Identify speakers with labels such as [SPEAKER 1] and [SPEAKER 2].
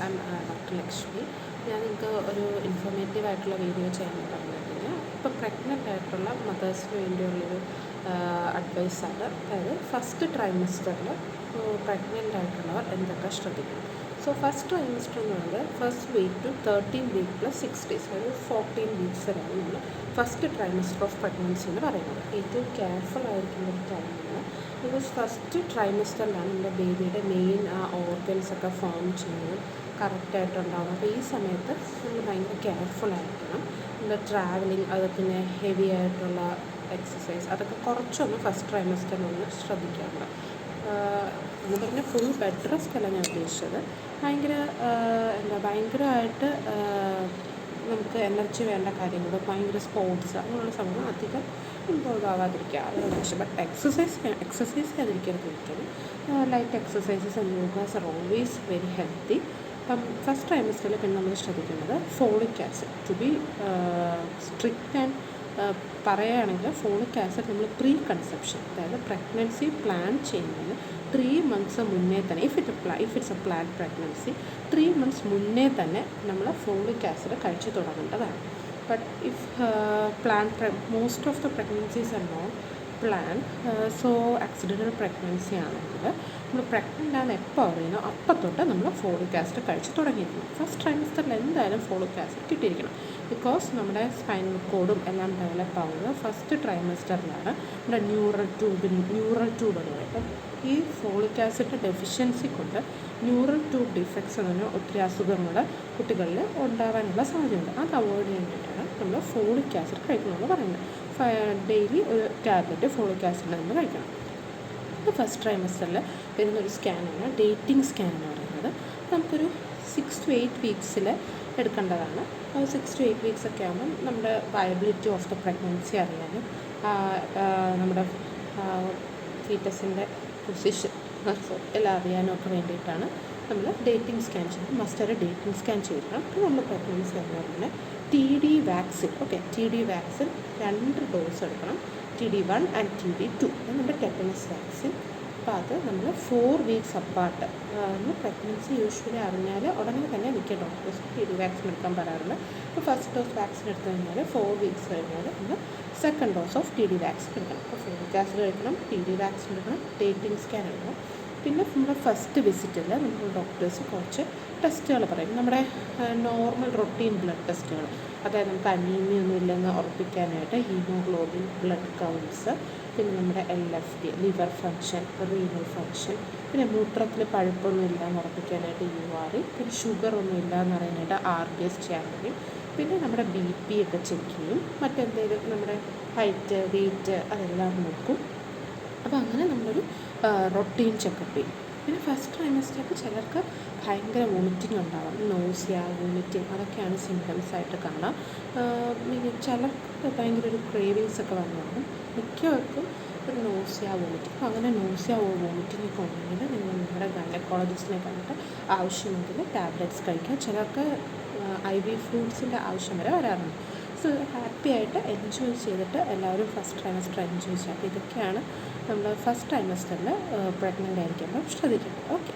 [SPEAKER 1] I M doctor Lakshmi. ഞാൻ നിങ്ങൾക്ക് ഒരു ഇൻഫോർമേറ്റീവ് ആയിട്ടുള്ള വീഡിയോ ചെയ്യാൻ പറഞ്ഞിട്ടുണ്ടെങ്കിൽ ഇപ്പോൾ പ്രഗ്നൻ്റ് ആയിട്ടുള്ള മദേഴ്സിന് വേണ്ടിയുള്ളൊരു അഡ്വൈസാണ്. അതായത് ഫസ്റ്റ് ട്രൈമസ്റ്ററിൽ പ്രഗ്നൻ്റ് ആയിട്ടുള്ളവർ എന്തൊക്കെ ശ്രദ്ധിക്കണം. സോ ഫസ്റ്റ് ട്രൈമസ്റ്റർ എന്ന് പറയുന്നത് first week to 13 week plus 6 days, അതായത് 14 വീക്സ് വരെയാണ് നമ്മൾ ഫസ്റ്റ് ട്രൈമസ്റ്റർ ഓഫ് പ്രഗ്നൻസി എന്ന് പറയുന്നത്. ഏറ്റവും കെയർഫുൾ ആയിരിക്കുന്ന ഒരു ടൈമാണ്. ബിക്കോസ് ഫസ്റ്റ് ട്രൈമസ്റ്ററിലാണ് നമ്മുടെ ബേബിയുടെ മെയിൻ ഓർഗൻസൊക്കെ ഫോം ചെയ്യുന്നത് കറക്റ്റായിട്ടുണ്ടാകും. അപ്പോൾ ഈ സമയത്ത് നമ്മൾ ഭയങ്കര കെയർഫുൾ ആയിരിക്കണം. നമ്മുടെ ട്രാവലിംഗ്, അത് പിന്നെ ഹെവി ആയിട്ടുള്ള എക്സസൈസ്, അതൊക്കെ കുറച്ചൊന്ന് ഫസ്റ്റ് ട്രൈമസ്റ്ററിലൊന്ന് ശ്രദ്ധിക്കാറുണ്ട്. എന്ന് പറഞ്ഞാൽ ഫുൾ ബെഡ് റെസ്റ്റ് അല്ല ഞാൻ ഉദ്ദേശിച്ചത്. ഭയങ്കരമായിട്ട് നമുക്ക് എനർജി വേണ്ട കാര്യങ്ങൾ, ഭയങ്കര സ്പോർട്സ് അങ്ങനെയുള്ള സമയം അധികം ഇൻവോൾവ് ആവാതിരിക്കുക, അതാണ് ഉദ്ദേശം. ബട്ട് എക്സസൈസ് ചെയ്യാതിരിക്കരുത് ഒരിക്കലും. Light exercises and yogas are always very healthy. അപ്പം ഫസ്റ്റ് ട്രൈമസ്റ്ററിൽ പിന്നെ നമ്മൾ ശ്രദ്ധിക്കുന്നത് folic acid. To be strict and പറയുകയാണെങ്കിൽ ഫോളിക് ആസിഡ് നമ്മൾ പ്രീ കൺസെപ്ഷൻ, അതായത് പ്രഗ്നൻസി പ്ലാൻ ചെയ്യുന്നതിന് 3 months മുന്നേ തന്നെ, if it's a plan pregnancy 3 months മുന്നേ തന്നെ നമ്മൾ ഫോളിക് ആസിഡ് കഴിച്ചു തുടങ്ങേണ്ടതാണ്. But if most of the pregnancies are not plan, so accidental pregnancy ആണെങ്കിൽ നമ്മൾ പ്രഗ്നൻ്റ് ആണെന്ന് എപ്പോൾ അറിയുന്നോ അപ്പം തൊട്ട് നമ്മൾ ഫോളിക് ആസിഡ് കഴിച്ച് തുടങ്ങിയിരിക്കണം. ഫസ്റ്റ് ട്രൈമസ്റ്ററിൽ എന്തായാലും ഫോളിക് ആസിഡ് കിട്ടിയിരിക്കണം. ബിക്കോസ് നമ്മുടെ സ്പൈനൽ കോഡും എല്ലാം ഡെവലപ്പ് ആവുന്നത് ഫസ്റ്റ് ട്രൈമസ്റ്ററിലാണ്. നമ്മുടെ ന്യൂറൽ ട്യൂബ് എന്ന് പറയും. അപ്പം ഈ ഫോളിക് ആസിഡ് ഡെഫിഷ്യൻസി കൊണ്ട് ന്യൂറൽ ട്യൂബ് ഡിഫക്ട്സ് എന്ന് പറഞ്ഞാൽ ഒത്തിരി അസുഖങ്ങൾ കുട്ടികളിൽ ഉണ്ടാകാനുള്ള സാധ്യതയുണ്ട്. അത് അവോയ്ഡ് ചെയ്യാൻ വേണ്ടിയിട്ടാണ് നമ്മൾ ഫോളിക് ആസിഡ് കഴിക്കണമെന്ന് പറയുന്നത്. ഡെയിലി ഒരു ടാബ്ലറ്റ് ഫോളിക് ആസിഡ് നമ്മൾ കഴിക്കണം. ഇത് ഫസ്റ്റ് ട്രൈമസ്റ്ററിൽ വരുന്നൊരു സ്കാനാണ് ഡേറ്റിംഗ് സ്കാൻ എന്ന് പറയുന്നത്. നമുക്കൊരു 6 to 8 വീക്സിൽ എടുക്കേണ്ടതാണ്. 6 to 8 വീക്സ് ഒക്കെ ആകുമ്പം നമ്മുടെ വയബിലിറ്റി ഓഫ് ദ പ്രഗ്നൻസി അറിയാനും നമ്മുടെ ഫീറ്റസിൻ്റെ പൊസിഷൻ എല്ലാം അറിയാനും ഒക്കെ വേണ്ടിയിട്ടാണ് നമ്മൾ ഡേറ്റിംഗ് സ്കാൻ ചെയ്യുന്നത്. മസ്റ്റൊരു ഡേറ്റിംഗ് സ്കാൻ ചെയ്തിട്ടാണ് അപ്പോൾ നമ്മൾ പ്രഗ്നൻസി എന്ന് പറയുന്നത്. TD vaccine, TD vaccine 2 dose എടുക്കണം. TD1 and TD2 നമ്മുടെ ടെറ്റനസ് വാക്സിൻ. അപ്പോൾ അത് നമ്മൾ 4 വീക്സ് അപ്പാർട്ട്. പ്രഗ്നൻസി യൂഷ്വലി അറിഞ്ഞാൽ ഉടനെ തന്നെ മിക്ക ഡോക്ടേഴ്സും TD വാക്സിൻ എടുക്കാൻ പറയാറുണ്ട്. അപ്പോൾ ഫസ്റ്റ് ഡോസ് വാക്സിൻ എടുത്തു കഴിഞ്ഞാൽ 4 വീക്സ് കഴിഞ്ഞാൽ നമ്മൾ second dose of TD vaccine എടുക്കണം. അപ്പോൾ ഫോളിക് ആസിഡ് കഴിക്കണം, TD വാക്സിൻ എടുക്കണം, ഡേറ്റിംഗ് സ്കാൻ എടുക്കണം. പിന്നെ നമ്മുടെ ഫസ്റ്റ് വിസിറ്റിൽ നമ്മൾ ഡോക്ടേഴ്സ് കുറച്ച് ടെസ്റ്റുകൾ പറയും, നമ്മുടെ നോർമൽ റൊട്ടീൻ ബ്ലഡ് ടെസ്റ്റുകൾ. അതായത് നമുക്ക് അനീമിയ ഒന്നും ഇല്ലെന്ന് ഉറപ്പിക്കാനായിട്ട് ഹീമോഗ്ലോബിൻ, ബ്ലഡ് കൗണ്ട്സ്, പിന്നെ നമ്മുടെ LFT, liver function, renal function, പിന്നെ മൂത്രത്തിൽ പഴുപ്പൊന്നും ഇല്ലയെന്ന് ഉറപ്പിക്കാനായിട്ട് URE, പിന്നെ ഷുഗർ ഒന്നും ഇല്ല എന്ന് പറയാനായിട്ട് RDS ചെയ്യാൻ കഴിയും. പിന്നെ നമ്മുടെ BP ഒക്കെ ചെക്ക് ചെയ്യും. മറ്റെന്തെങ്കിലും നമ്മുടെ ഹൈറ്റ്, വെയ്റ്റ് അതെല്ലാം നോക്കും. അപ്പോൾ അങ്ങനെ നമ്മളൊരു റൊട്ടീൻ ചെക്കപ്പ് ചെയ്യും. പിന്നെ ഫസ്റ്റ് ട്രൈമസ്റ്ററിൽ ചിലർക്ക് ഭയങ്കര വോമിറ്റിംഗ് ഉണ്ടാവാം, നോസിയ, വോമിറ്റിംഗ്, അതൊക്കെയാണ് സിംറ്റംസ് ആയിട്ട് കാണാം. ചിലർക്ക് ഭയങ്കര ഒരു ക്രേവിങ്സ് ഒക്കെ വന്നു. മിക്കവർക്കും ഒരു നോസിയ, വോമിറ്റിംഗ്. അപ്പോൾ അങ്ങനെ നോസിയ, വോമിറ്റിംഗ് ഒക്കെ ഉണ്ടെങ്കിൽ നിങ്ങൾ നിങ്ങളുടെ ഗൈനക്കോളജിസ്റ്റിനെ കണ്ടിട്ട് ആവശ്യമെങ്കിൽ ടാബ്ലറ്റ്സ് കഴിക്കുക. ചിലർക്ക് IV ഫ്ലൂയിഡ്സിൻ്റെ ആവശ്യം വരെ വരാറുണ്ട്. സോ ഹാപ്പി ആയിട്ട് എൻജോയ് ചെയ്തിട്ട് എല്ലാവരും ഫസ്റ്റ് ട്രൈമസ്റ്റർ എൻജോയ് ചെയ്യുക. അപ്പോൾ ഇതൊക്കെയാണ് നമ്മൾ ഫസ്റ്റ് ട്രൈമസ്റ്ററിൽ പ്രഗ്നൻ്റ് ആയിരിക്കുമ്പോൾ ശ്രദ്ധിക്കേണ്ടത്. ഓക്കെ.